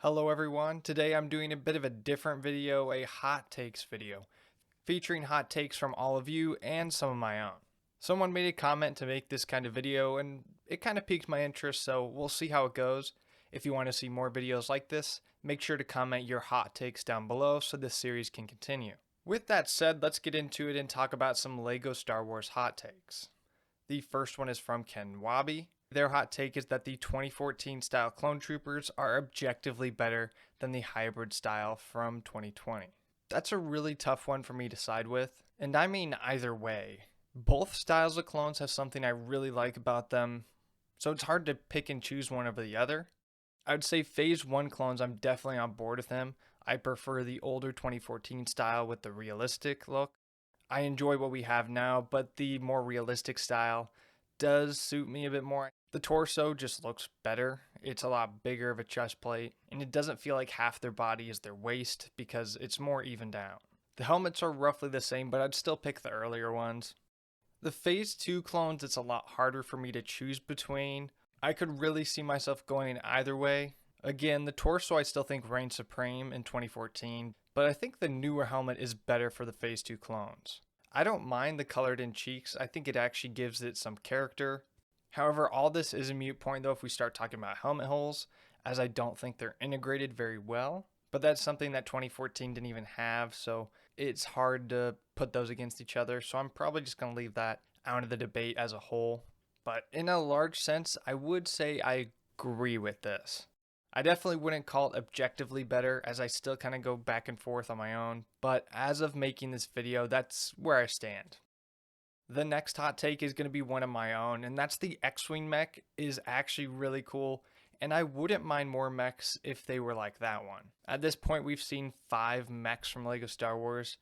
Hello everyone, today I'm doing a bit of a different video, a hot takes video, featuring hot takes from all of you and some of my own. Someone made a comment to make this kind of video and it kind of piqued my interest, so we'll see how it goes. If you want to see more videos like this, make sure to comment your hot takes down below so this series can continue. With that said, let's get into it and talk about some LEGO Star Wars hot takes. The first one is from Ken Wabi. Their hot take is that the 2014 style clone troopers are objectively better than the hybrid style from 2020. That's a really tough one for me to side with, and I mean either way. Both styles of clones have something I really like about them, so it's hard to pick and choose one over the other. I would say Phase 1 clones, I'm definitely on board with them. I prefer the older 2014 style with the realistic look. I enjoy what we have now, but the more realistic style does suit me a bit more. The torso just looks better. It's a lot bigger of a chest plate, and it doesn't feel like half their body is their waist because it's more evened out. The helmets are roughly the same, but I'd still pick the earlier ones. The Phase 2 clones, it's a lot harder for me to choose between. I could really see myself going either way. Again, the torso I still think reigned supreme in 2014, but I think the newer helmet is better for the Phase 2 clones. I don't mind the colored in cheeks, I think it actually gives it some character. However, all this is a moot point though if we start talking about helmet holes, as I don't think they're integrated very well. But that's something that 2014 didn't even have, so it's hard to put those against each other. So I'm probably just going to leave that out of the debate as a whole. But in a large sense, I would say I agree with this. I definitely wouldn't call it objectively better, as I still kind of go back and forth on my own, but as of making this video, that's where I stand. The next hot take is going to be one of my own, and that's the X-Wing mech is actually really cool, and I wouldn't mind more mechs if they were like that one. At this point, we've seen 5 mechs from LEGO Star Wars,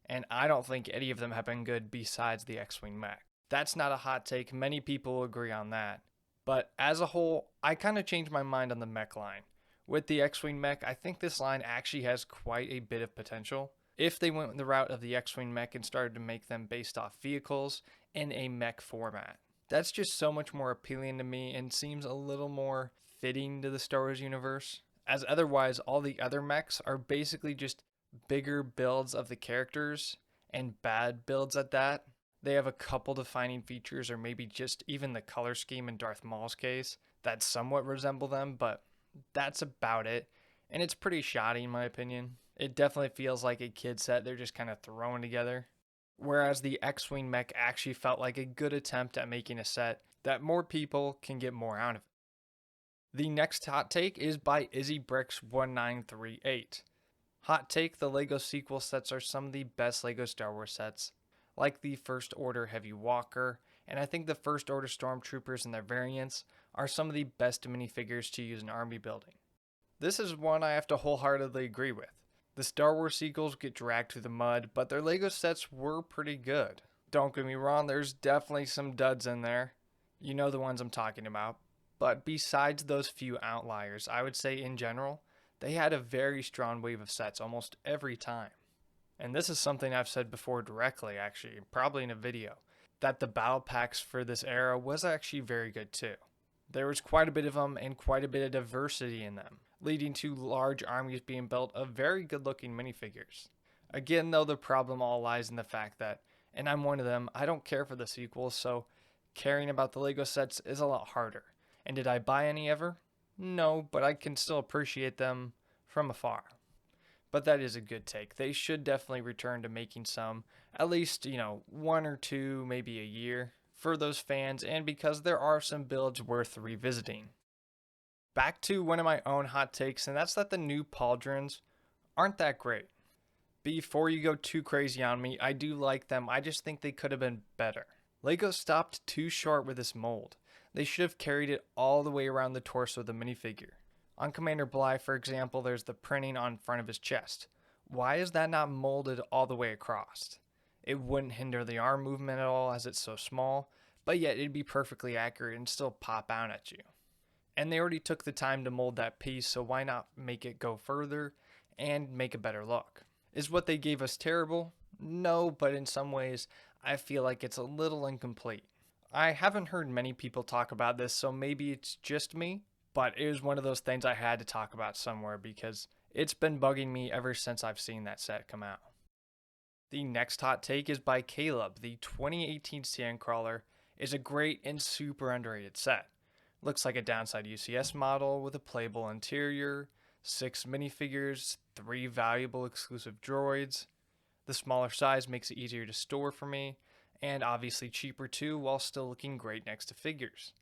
and I don't think any of them have been good besides the X-Wing mech. That's not a hot take, many people agree on that. But as a whole, I kind of changed my mind on the mech line. With the X-Wing mech, I think this line actually has quite a bit of potential. If they went the route of the X-Wing mech and started to make them based off vehicles in a mech format. That's just so much more appealing to me and seems a little more fitting to the Star Wars universe. As otherwise, all the other mechs are basically just bigger builds of the characters and bad builds at that. They have a couple defining features, or maybe just even the color scheme in Darth Maul's case, that somewhat resemble them, but that's about it. And it's pretty shoddy in my opinion. It definitely feels like a kid set they're just kind of throwing together. Whereas the X-Wing mech actually felt like a good attempt at making a set that more people can get more out of it. The next hot take is by IzzyBricks1938. Hot take, the LEGO sequel sets are some of the best LEGO Star Wars sets, like the First Order Heavy Walker, and I think the First Order Stormtroopers and their variants are some of the best minifigures to use in army building. This is one I have to wholeheartedly agree with. The Star Wars sequels get dragged through the mud, but their LEGO sets were pretty good. Don't get me wrong, there's definitely some duds in there. You know the ones I'm talking about. But besides those few outliers, I would say in general, they had a very strong wave of sets almost every time. And this is something I've said before directly, actually, probably in a video, that the battle packs for this era was actually very good too. There was quite a bit of them and quite a bit of diversity in them, leading to large armies being built of very good looking minifigures. Again though, the problem all lies in the fact that, and I'm one of them, I don't care for the sequels, so caring about the LEGO sets is a lot harder. And did I buy any ever? No, but I can still appreciate them from afar. But that is a good take. They should definitely return to making some, at least, 1 or 2, maybe a year, for those fans, and because there are some builds worth revisiting. Back to one of my own hot takes, and that's that the new pauldrons aren't that great. Before you go too crazy on me, I do like them, I just think they could have been better. LEGO stopped too short with this mold. They should have carried it all the way around the torso of the minifigure. On Commander Bly, for example, there's the printing on front of his chest. Why is that not molded all the way across? It wouldn't hinder the arm movement at all as it's so small, but yet it'd be perfectly accurate and still pop out at you. And they already took the time to mold that piece, so why not make it go further and make a better look? Is what they gave us terrible? No, but in some ways, I feel like it's a little incomplete. I haven't heard many people talk about this, so maybe it's just me, but it was one of those things I had to talk about somewhere because it's been bugging me ever since I've seen that set come out. The next hot take is by Caleb. The 2018 Sandcrawler is a great and super underrated set. Looks like a downside UCS model with a playable interior, 6 minifigures, 3 valuable exclusive droids. The smaller size makes it easier to store for me, and obviously cheaper too, while still looking great next to figures.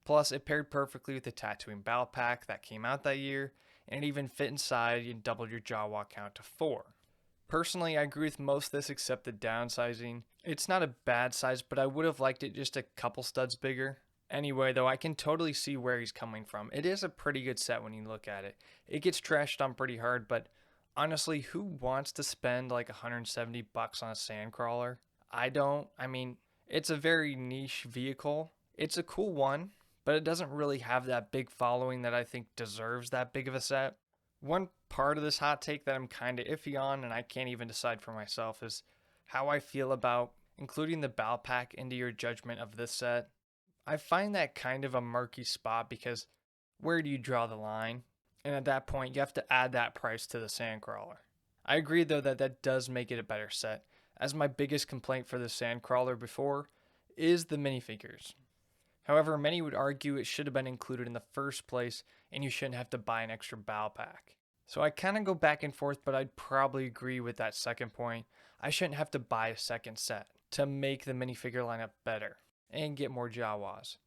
Plus, it paired perfectly with the Tatooine Battle Pack that came out that year, and it even fit inside and doubled your Jawa count to 4. Personally, I agree with most of this except the downsizing. It's not a bad size, but I would have liked it just a couple studs bigger. Anyway, though, I can totally see where he's coming from. It is a pretty good set when you look at it. It gets trashed on pretty hard, but honestly, who wants to spend like $170 on a Sandcrawler? I don't. I mean, it's a very niche vehicle. It's a cool one, but it doesn't really have that big following that I think deserves that big of a set. One part of this hot take that I'm kind of iffy on, and I can't even decide for myself, is how I feel about including the Battle Pack into your judgment of this set. I find that kind of a murky spot because where do you draw the line? And at that point, you have to add that price to the Sandcrawler. I agree though that that does make it a better set, as my biggest complaint for the Sandcrawler before is the minifigures. However, many would argue it should have been included in the first place and you shouldn't have to buy an extra Battle Pack. So I kind of go back and forth, but I'd probably agree with that second point. I shouldn't have to buy a second set to make the minifigure lineup better and get more Jawas.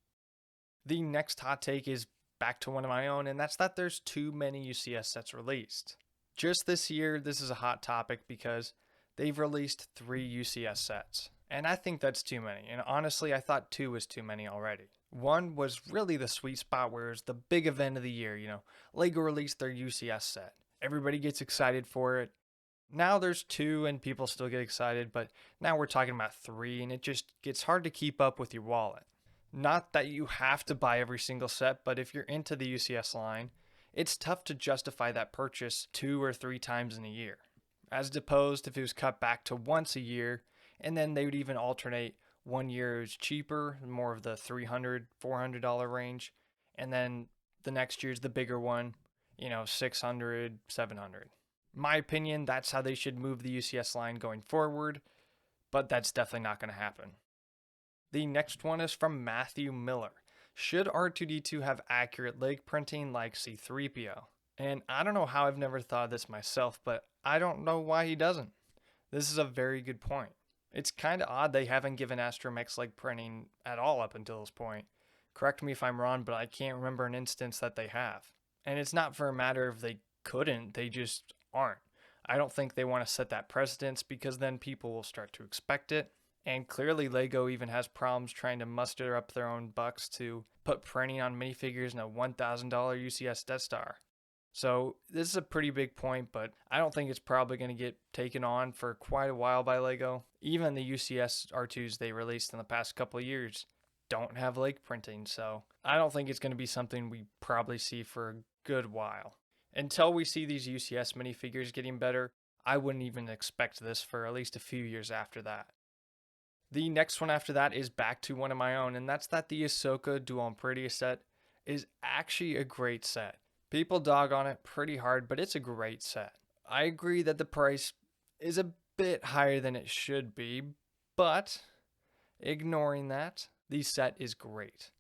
The next hot take is back to one of my own, and that's that there's too many UCS sets released. Just this year, this is a hot topic because they've released 3 UCS sets. And I think that's too many. And honestly, I thought 2 was too many already. 1 was really the sweet spot where it's the big event of the year, LEGO released their UCS set. Everybody gets excited for it. Now there's 2 and people still get excited, but now we're talking about 3 and it just gets hard to keep up with your wallet. Not that you have to buy every single set, but if you're into the UCS line, it's tough to justify that purchase 2 or 3 times in a year. As opposed if it was cut back to once a year, and then they would even alternate 1 year is cheaper, more of the $300, $400 range, and then the next year's the bigger one, $600, $700. My opinion, that's how they should move the UCS line going forward, but that's definitely not going to happen. The next one is from Matthew Miller. Should R2-D2 have accurate leg printing like C-3PO? And I don't know how I've never thought of this myself, but I don't know why he doesn't. This is a very good point. It's kind of odd they haven't given Astromech's leg printing at all up until this point. Correct me if I'm wrong, but I can't remember an instance that they have. And it's not for a matter of they couldn't, they just aren't. I don't think they want to set that precedence because then people will start to expect it. And clearly LEGO even has problems trying to muster up their own bucks to put printing on minifigures in a $1,000 UCS Death Star. So this is a pretty big point, but I don't think it's probably going to get taken on for quite a while by LEGO. Even the UCS R2s they released in the past couple of years don't have leg printing, so I don't think it's going to be something we probably see for a good while. Until we see these UCS minifigures getting better, I wouldn't even expect this for at least a few years after that. The next one after that is back to one of my own, and that's that the Ahsoka Dual Imperia set is actually a great set. People dog on it pretty hard, but it's a great set. I agree that the price is a bit higher than it should be, but ignoring that, the set is great.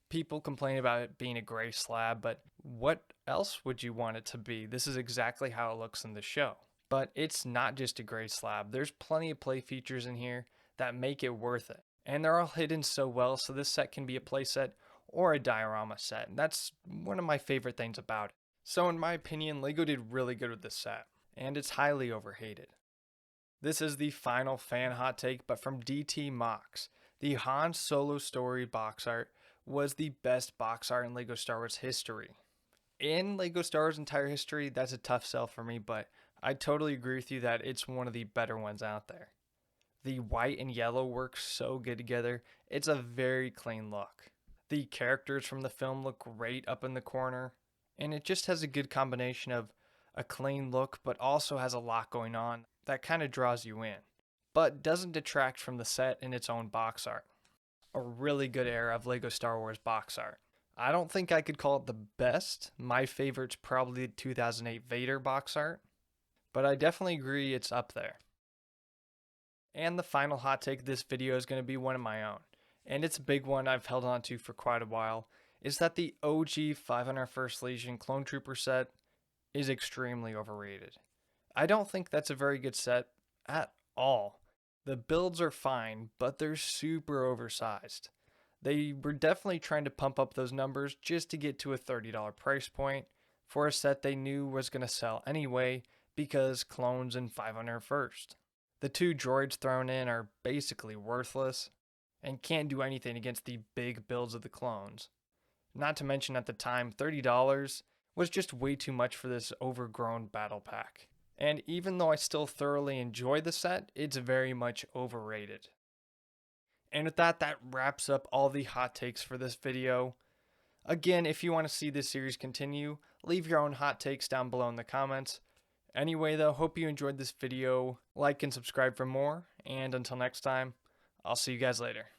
People complain about it being a gray slab, but what else would you want it to be? This is exactly how it looks in the show. But it's not just a gray slab. There's plenty of play features in here that make it worth it. And they're all hidden so well, so this set can be a play set or a diorama set. And that's one of my favorite things about it. So in my opinion, LEGO did really good with this set, and it's highly overhated. This is the final fan hot take, but from DT Mox. The Han Solo story box art was the best box art in LEGO Star Wars history. In LEGO Star Wars entire history, that's a tough sell for me, but I totally agree with you that it's one of the better ones out there. The white and yellow work so good together. It's a very clean look. The characters from the film look great up in the corner, and it just has a good combination of a clean look, but also has a lot going on that kind of draws you in, but doesn't detract from the set in its own box art. A really good era of LEGO Star Wars box art. I don't think I could call it the best. My favorite's probably the 2008 Vader box art, but I definitely agree it's up there. And the final hot take of this video is going to be one of my own, and it's a big one I've held on to for quite a while, is that the OG 501st Legion Clone Trooper set is extremely overrated. I don't think that's a very good set at all. The builds are fine, but they're super oversized. They were definitely trying to pump up those numbers just to get to a $30 price point for a set they knew was going to sell anyway because clones and 501st. The two droids thrown in are basically worthless and can't do anything against the big builds of the clones. Not to mention at the time, $30 was just way too much for this overgrown battle pack. And even though I still thoroughly enjoy the set, it's very much overrated. And with that, that wraps up all the hot takes for this video. Again, if you want to see this series continue, leave your own hot takes down below in the comments. Anyway though, hope you enjoyed this video. Like and subscribe for more, and until next time, I'll see you guys later.